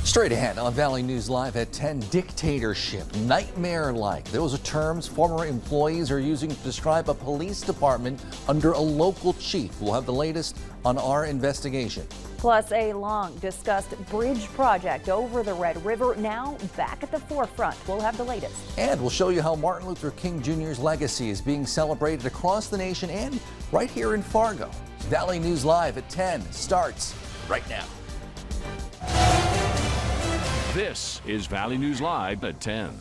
Straight ahead on Valley News Live at 10, dictatorship, nightmare-like. Those are terms former employees are using to describe a police department under a local chief. We'll have the latest on our investigation. Plus, a long-discussed bridge project over the Red River now back at the forefront. We'll have the latest. And we'll show you how Martin Luther King Jr.'s legacy is being celebrated across the nation and right here in Fargo. Valley News Live at 10 starts right now. This is Valley News Live at 10.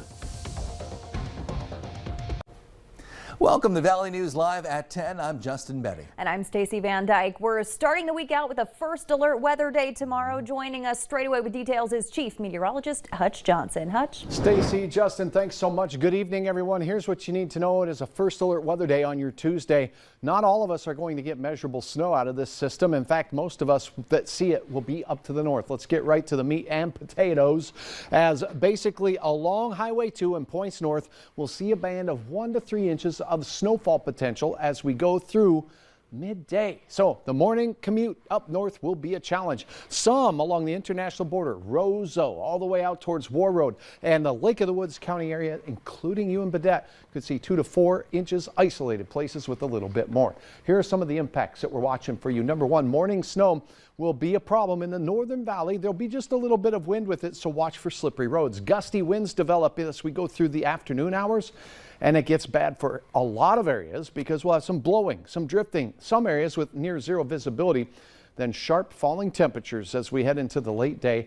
Welcome to Valley News Live at 10. I'm Justin Betty. And I'm Stacy Van Dyke. We're starting the week out with a first alert weather day tomorrow. Joining us straight away with details is Chief Meteorologist Hutch Johnson. Hutch. Stacy, Justin, thanks so much. Good evening, everyone. Here's what you need to know. It is a first alert weather day on your Tuesday. Not all of us are going to get measurable snow out of this system. In fact, most of us that see it will be up to the north. Let's get right to the meat and potatoes, as basically along Highway 2 and points north, we'll see a band of 1 to 3 inches of snowfall potential as we go through midday. So the morning commute up north will be a challenge. Some along the international border, Roseau, all the way out towards War Road and the Lake of the Woods County area, including you and Baudette, could see 2 to 4 inches isolated places with a little bit more. Here are some of the impacts that we're watching for you. Number one, morning snow will be a problem in the northern valley. There'll be just a little bit of wind with it, so watch for slippery roads. Gusty winds develop as we go through the afternoon hours, and it gets bad for a lot of areas because we'll have some blowing, some drifting, some areas with near zero visibility, then sharp falling temperatures as we head into the late day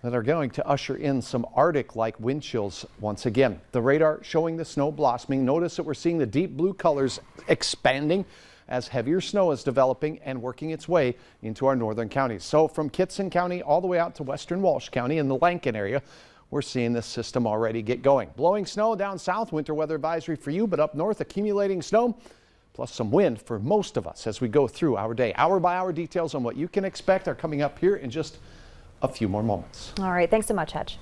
that are going to usher in some Arctic-like wind chills once again. The radar showing the snow blossoming. Notice that we're seeing the deep blue colors expanding as heavier snow is developing and working its way into our northern counties. So from Kittson County all the way out to western Walsh County in the Lankin area, we're seeing this system already get going. Blowing snow down south, winter weather advisory for you, but up north accumulating snow, plus some wind for most of us as we go through our day. Hour by hour details on what you can expect are coming up here in just a few more moments. All right, thanks so much, Hutch.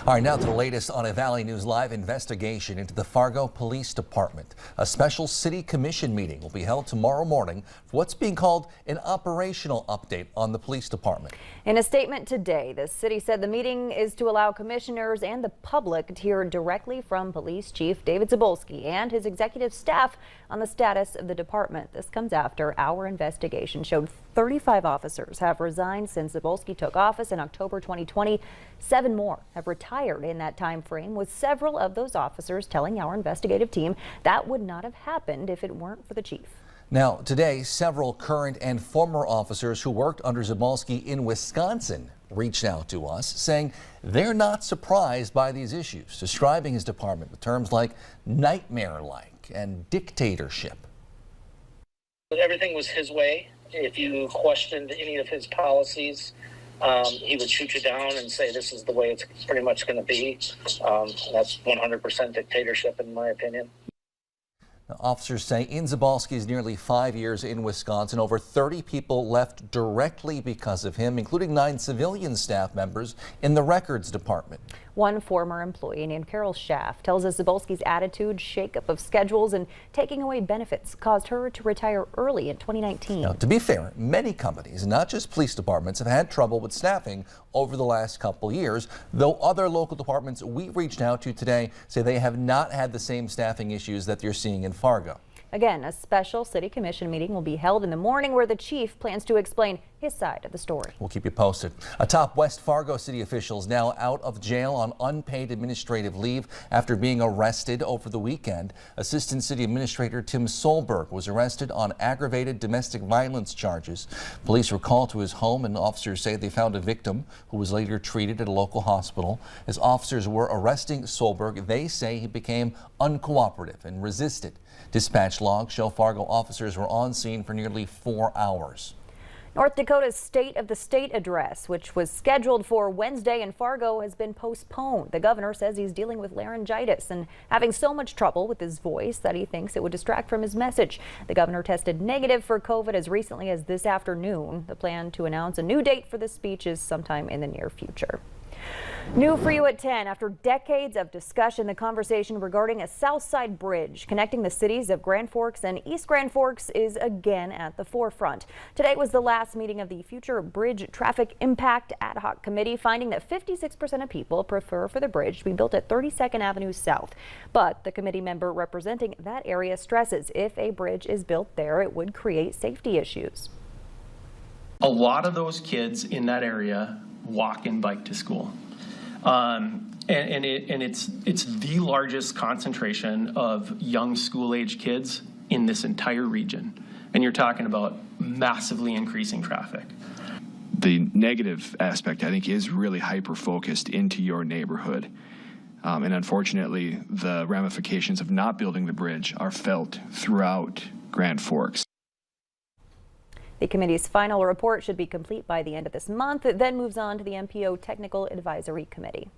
All right, now to the latest on a Valley News Live investigation into the Fargo Police Department. A special city commission meeting will be held tomorrow morning for what's being called an operational update on the police department. In a statement today, the city said the meeting is to allow commissioners and the public to hear directly from Police Chief David Cybulski and his executive staff on the status of the department. This comes after our investigation showed 35 officers have resigned since Cybulski took office in October 2020. 7 more have retired in that time frame, with several of those officers telling our investigative team that would not have happened if it weren't for the chief. Now, today, several current and former officers who worked under Cybulski in Wisconsin reached out to us saying they're not surprised by these issues, describing his department with terms like nightmare-like and dictatorship. Everything was his way. If you questioned any of his policies, he would shoot you down and say this is the way it's pretty much going to be. That's 100% dictatorship in my opinion. Now, officers say in Cybulski's nearly 5 years in Wisconsin, over 30 people left directly because of him, including 9 civilian staff members in the records department. One former employee named Carol Schaff tells us Cybulski's attitude, shakeup of schedules, and taking away benefits caused her to retire early in 2019. Now, to be fair, many companies, not just police departments, have had trouble with staffing over the last couple years, though other local departments we reached out to today say they have not had the same staffing issues that you're seeing in Fargo. Again, a special city commission meeting will be held in the morning where the chief plans to explain his side of the story. We'll keep you posted. A top West Fargo city official is now out of jail on unpaid administrative leave after being arrested over the weekend. Assistant City Administrator Tim Solberg was arrested on aggravated domestic violence charges. Police were called to his home and officers say they found a victim who was later treated at a local hospital. As officers were arresting Solberg, they say he became uncooperative and resisted. Dispatch logs show Fargo officers were on scene for nearly 4 hours. North Dakota's State of the State address, which was scheduled for Wednesday in Fargo, has been postponed. The governor says he's dealing with laryngitis and having so much trouble with his voice that he thinks it would distract from his message. The governor tested negative for COVID as recently as this afternoon. The plan to announce a new date for the speech is sometime in the near future. New for you at 10. After decades of discussion, the conversation regarding a Southside Bridge connecting the cities of Grand Forks and East Grand Forks is again at the forefront. Today was the last meeting of the Future Bridge Traffic Impact Ad Hoc Committee, finding that 56% of people prefer for the bridge to be built at 32nd Avenue South. But the committee member representing that area stresses if a bridge is built there, it would create safety issues. A lot of those kids in that area walk and bike to school. It's the largest concentration of young school-age kids in this entire region. And you're talking about massively increasing traffic. The negative aspect, I think, is really hyper-focused into your neighborhood. And unfortunately, the ramifications of not building the bridge are felt throughout Grand Forks. The committee's final report should be complete by the end of this month. It then moves on to the MPO Technical Advisory Committee.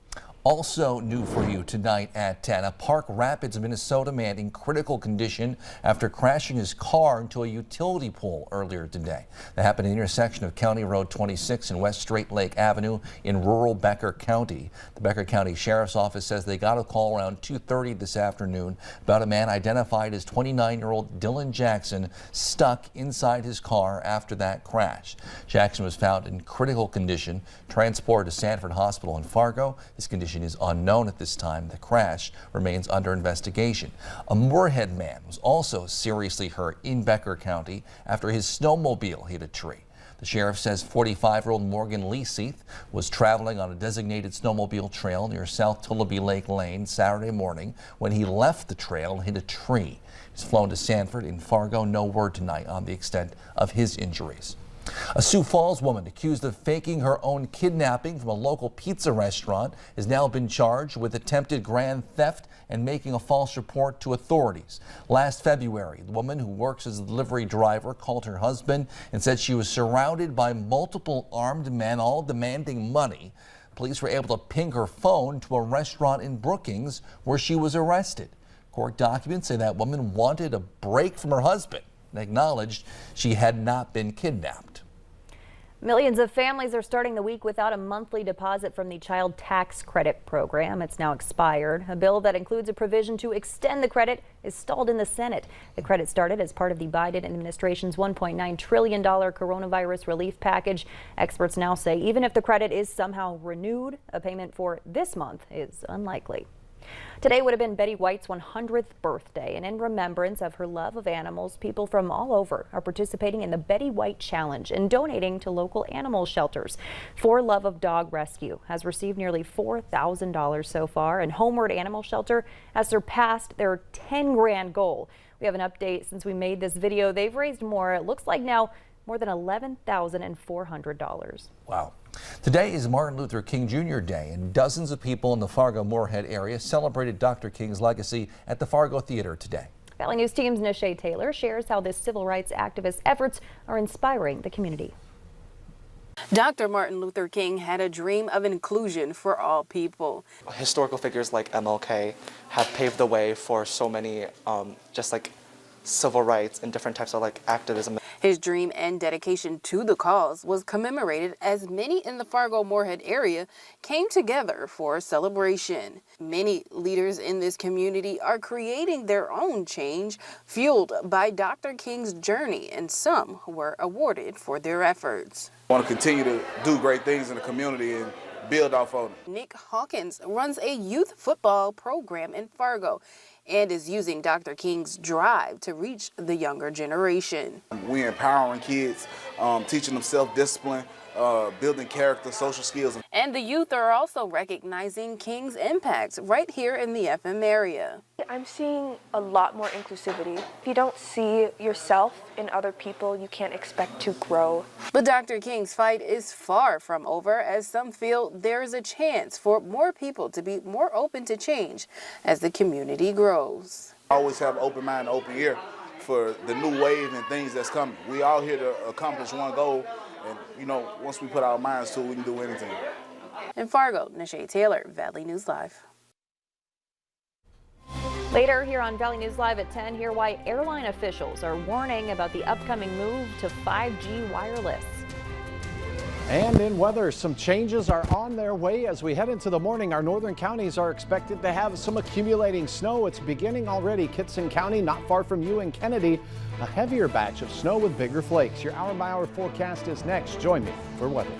Also new for you tonight at 10, a Park Rapids, Minnesota man in critical condition after crashing his car into a utility pole earlier today. That happened at the intersection of County Road 26 and West Straight Lake Avenue in rural Becker County. The Becker County Sheriff's Office says they got a call around 2:30 this afternoon about a man identified as 29-year-old Dylan Jackson stuck inside his car after that crash. Jackson was found in critical condition, transported to Sanford Hospital in Fargo. His condition is unknown at this time. The crash remains under investigation. A Moorhead man was also seriously hurt in Becker County after his snowmobile hit a tree. The sheriff says 45-year-old Morgan Leaseith was traveling on a designated snowmobile trail near South Tullabee Lake Lane Saturday morning when he left the trail and hit a tree. He's flown to Sanford in Fargo. No word tonight on the extent of his injuries. A Sioux Falls woman accused of faking her own kidnapping from a local pizza restaurant has now been charged with attempted grand theft and making a false report to authorities. Last February, the woman, who works as a delivery driver, called her husband and said she was surrounded by multiple armed men, all demanding money. Police were able to ping her phone to a restaurant in Brookings where she was arrested. Court documents say that woman wanted a break from her husband and acknowledged she had not been kidnapped. Millions of families are starting the week without a monthly deposit from the Child Tax Credit Program. It's now expired. A bill that includes a provision to extend the credit is stalled in the Senate. The credit started as part of the Biden administration's $1.9 trillion coronavirus relief package. Experts now say even if the credit is somehow renewed, a payment for this month is unlikely. Today would have been Betty White's 100th birthday, and in remembrance of her love of animals, people from all over are participating in the Betty White Challenge and donating to local animal shelters. For Love of Dog Rescue has received nearly $4,000 so far, and Homeward Animal Shelter has surpassed their 10 grand goal. We have an update since we made this video. They've raised more. It looks like now more than $11,400. Wow. Today is Martin Luther King Jr. Day, and dozens of people in the Fargo-Moorhead area celebrated Dr. King's legacy at the Fargo Theater today. Valley News Team's Nishay Taylor shares how this civil rights activist efforts are inspiring the community. Dr. Martin Luther King had a dream of inclusion for all people. Historical figures like MLK have paved the way for so many just like civil rights and different types of like activism. His dream and dedication to the cause was commemorated as many in the Fargo-Moorhead area came together for a celebration. Many leaders in this community are creating their own change fueled by Dr. King's journey, and some were awarded for their efforts. I want to continue to do great things in the community and build off of it. Nick Hawkins runs a youth football program in Fargo and is using Dr. King's drive to reach the younger generation. We're empowering kids, teaching them self-discipline, building character, social skills. And the youth are also recognizing King's impact right here in the FM area. I'm seeing a lot more inclusivity. If you don't see yourself in other people, you can't expect to grow. But Dr. King's fight is far from over, as some feel there is a chance for more people to be more open to change as the community grows. I always have an open mind, open ear for the new wave and things that's coming. We all here to accomplish one goal, and you know, once we put our minds to it, we can do anything. In Fargo, Nishay Taylor, Valley News Live. Later here on Valley News Live at 10, hear why airline officials are warning about the upcoming move to 5G wireless. And in weather, some changes are on their way as we head into the morning. Our northern counties are expected to have some accumulating snow. It's beginning already. Kittson County, not far from you in Kennedy, a heavier batch of snow with bigger flakes. Your hour-by-hour forecast is next. Join me for weather.